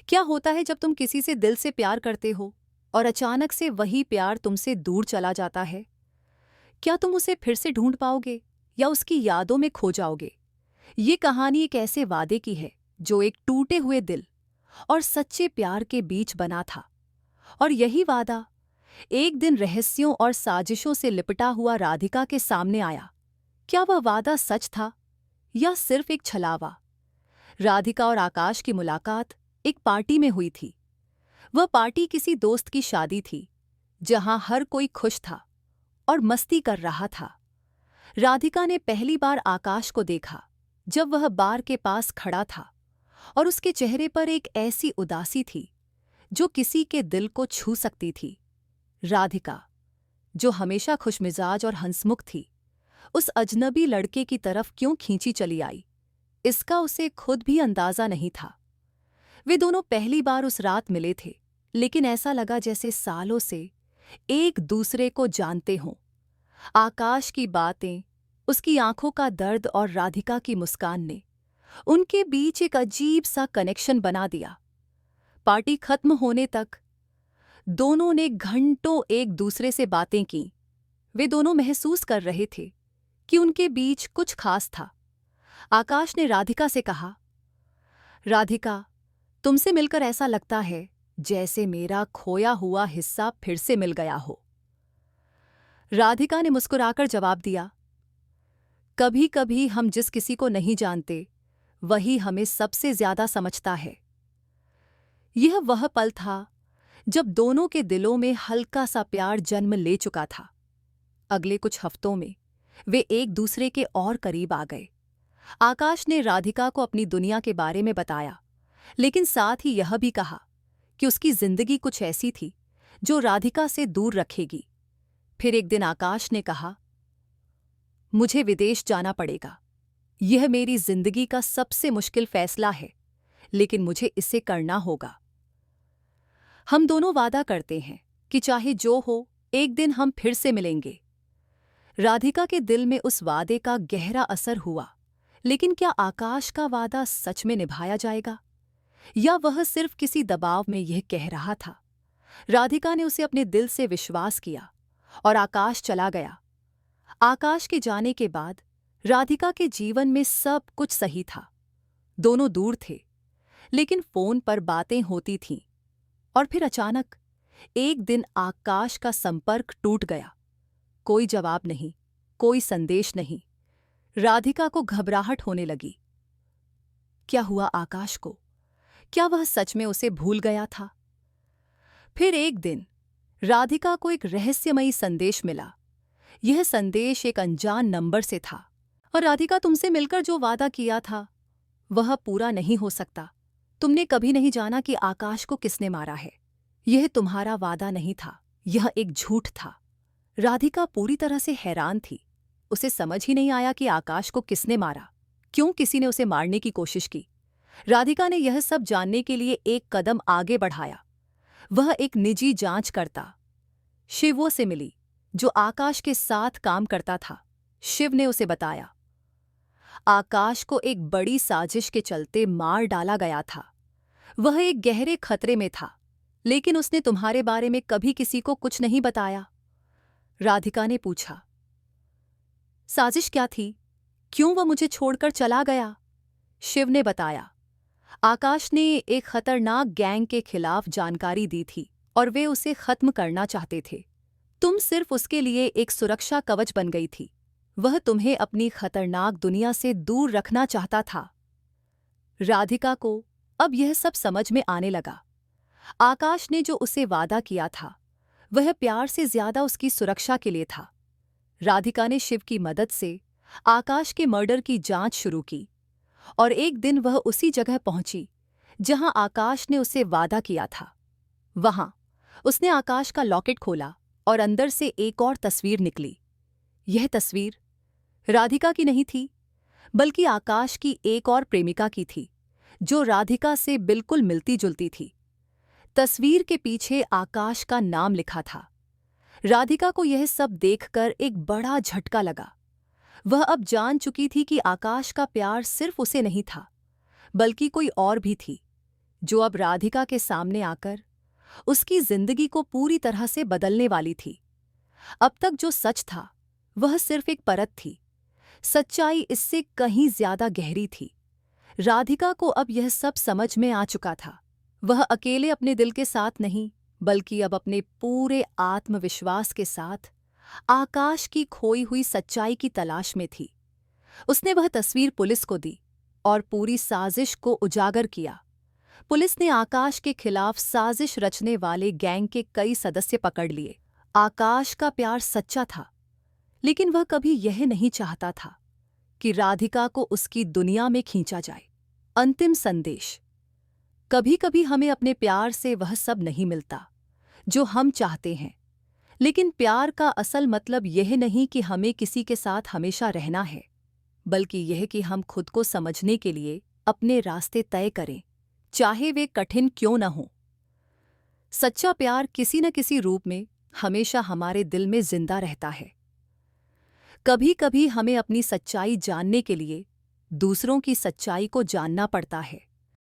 क्या होता है जब तुम किसी से दिल से प्यार करते हो और अचानक से वही प्यार तुमसे दूर चला जाता है? क्या तुम उसे फिर से ढूंढ पाओगे या उसकी यादों में खो जाओगे? ये कहानी एक ऐसे वादे की है जो एक टूटे हुए दिल और सच्चे प्यार के बीच बना था। और यही वादा एक दिन रहस्यों और साजिशों से लिपटा हुआ राधिका के सामने आया। क्या वह वादा सच था या सिर्फ एक छलावा? राधिका और आकाश की मुलाकात एक पार्टी में हुई थी। वह पार्टी किसी दोस्त की शादी थी, जहां हर कोई खुश था और मस्ती कर रहा था। राधिका ने पहली बार आकाश को देखा जब वह बार के पास खड़ा था, और उसके चेहरे पर एक ऐसी उदासी थी जो किसी के दिल को छू सकती थी। राधिका, जो हमेशा खुशमिजाज और हंसमुख थी, उस अजनबी लड़के की तरफ क्यों खींची चली आई, इसका उसे खुद भी अंदाजा नहीं था। वे दोनों पहली बार उस रात मिले थे, लेकिन ऐसा लगा जैसे सालों से एक दूसरे को जानते हों। आकाश की बातें, उसकी आंखों का दर्द और राधिका की मुस्कान ने उनके बीच एक अजीब सा कनेक्शन बना दिया। पार्टी खत्म होने तक दोनों ने घंटों एक दूसरे से बातें की। वे दोनों महसूस कर रहे थे कि उनके बीच कुछ खास था। आकाश ने राधिका से कहा, राधिका, तुमसे मिलकर ऐसा लगता है जैसे मेरा खोया हुआ हिस्सा फिर से मिल गया हो। राधिका ने मुस्कुराकर जवाब दिया, कभी कभी हम जिस किसी को नहीं जानते वही हमें सबसे ज्यादा समझता है। यह वह पल था जब दोनों के दिलों में हल्का सा प्यार जन्म ले चुका था। अगले कुछ हफ्तों में वे एक दूसरे के और करीब आ गए। आकाश ने राधिका को अपनी दुनिया के बारे में बताया, लेकिन साथ ही यह भी कहा कि उसकी जिंदगी कुछ ऐसी थी जो राधिका से दूर रखेगी। फिर एक दिन आकाश ने कहा, मुझे विदेश जाना पड़ेगा। यह मेरी जिंदगी का सबसे मुश्किल फैसला है, लेकिन मुझे इसे करना होगा। हम दोनों वादा करते हैं कि चाहे जो हो, एक दिन हम फिर से मिलेंगे। राधिका के दिल में उस वादे का गहरा असर हुआ, लेकिन क्या आकाश का वादा सच में निभाया जाएगा, या वह सिर्फ किसी दबाव में यह कह रहा था? राधिका ने उसे अपने दिल से विश्वास किया और आकाश चला गया। आकाश के जाने के बाद राधिका के जीवन में सब कुछ सही था। दोनों दूर थे, लेकिन फोन पर बातें होती थीं। और फिर अचानक एक दिन आकाश का संपर्क टूट गया। कोई जवाब नहीं, कोई संदेश नहीं। राधिका को घबराहट होने लगी। क्या हुआ आकाश को? क्या वह सच में उसे भूल गया था? फिर एक दिन राधिका को एक रहस्यमयी संदेश मिला। यह संदेश एक अनजान नंबर से था। और राधिका, तुमसे मिलकर जो वादा किया था वह पूरा नहीं हो सकता। तुमने कभी नहीं जाना कि आकाश को किसने मारा है। यह तुम्हारा वादा नहीं था, यह एक झूठ था। राधिका पूरी तरह से हैरान थी। उसे समझ ही नहीं आया कि आकाश को किसने मारा, क्यों किसी ने उसे मारने की कोशिश की। राधिका ने यह सब जानने के लिए एक कदम आगे बढ़ाया। वह एक निजी जांचकर्ता शिवो से मिली, जो आकाश के साथ काम करता था। शिव ने उसे बताया, आकाश को एक बड़ी साजिश के चलते मार डाला गया था। वह एक गहरे खतरे में था, लेकिन उसने तुम्हारे बारे में कभी किसी को कुछ नहीं बताया। राधिका ने पूछा, साजिश क्या थी? क्यों वह मुझे छोड़कर चला गया? शिव ने बताया, आकाश ने एक खतरनाक गैंग के खिलाफ जानकारी दी थी और वे उसे खत्म करना चाहते थे। तुम सिर्फ उसके लिए एक सुरक्षा कवच बन गई थी। वह तुम्हें अपनी खतरनाक दुनिया से दूर रखना चाहता था। राधिका को अब यह सब समझ में आने लगा। आकाश ने जो उसे वादा किया था वह प्यार से ज्यादा उसकी सुरक्षा के लिए था। राधिका ने शिव की मदद से आकाश के मर्डर की जांच शुरू की, और एक दिन वह उसी जगह पहुंची जहां आकाश ने उसे वादा किया था। वहां उसने आकाश का लॉकेट खोला और अंदर से एक और तस्वीर निकली। यह तस्वीर राधिका की नहीं थी, बल्कि आकाश की एक और प्रेमिका की थी, जो राधिका से बिल्कुल मिलती जुलती थी। तस्वीर के पीछे आकाश का नाम लिखा था। राधिका को यह सब देखकर एक बड़ा झटका लगा। वह अब जान चुकी थी कि आकाश का प्यार सिर्फ उसे नहीं था, बल्कि कोई और भी थी, जो अब राधिका के सामने आकर उसकी जिंदगी को पूरी तरह से बदलने वाली थी। अब तक जो सच था वह सिर्फ एक परत थी, सच्चाई इससे कहीं ज्यादा गहरी थी। राधिका को अब यह सब समझ में आ चुका था। वह अकेले अपने दिल के साथ नहीं, बल्कि अब अपने पूरे आत्मविश्वास के साथ आकाश की खोई हुई सच्चाई की तलाश में थी। उसने वह तस्वीर पुलिस को दी और पूरी साजिश को उजागर किया। पुलिस ने आकाश के खिलाफ साजिश रचने वाले गैंग के कई सदस्य पकड़ लिए। आकाश का प्यार सच्चा था, लेकिन वह कभी यह नहीं चाहता था कि राधिका को उसकी दुनिया में खींचा जाए। अंतिम संदेश: कभी कभी हमें अपने प्यार से वह सब नहीं मिलता जो हम चाहते हैं, लेकिन प्यार का असल मतलब यह नहीं कि हमें किसी के साथ हमेशा रहना है, बल्कि यह कि हम खुद को समझने के लिए अपने रास्ते तय करें, चाहे वे कठिन क्यों न हों। सच्चा प्यार किसी न किसी रूप में हमेशा हमारे दिल में जिंदा रहता है। कभी कभी हमें अपनी सच्चाई जानने के लिए दूसरों की सच्चाई को जानना पड़ता है।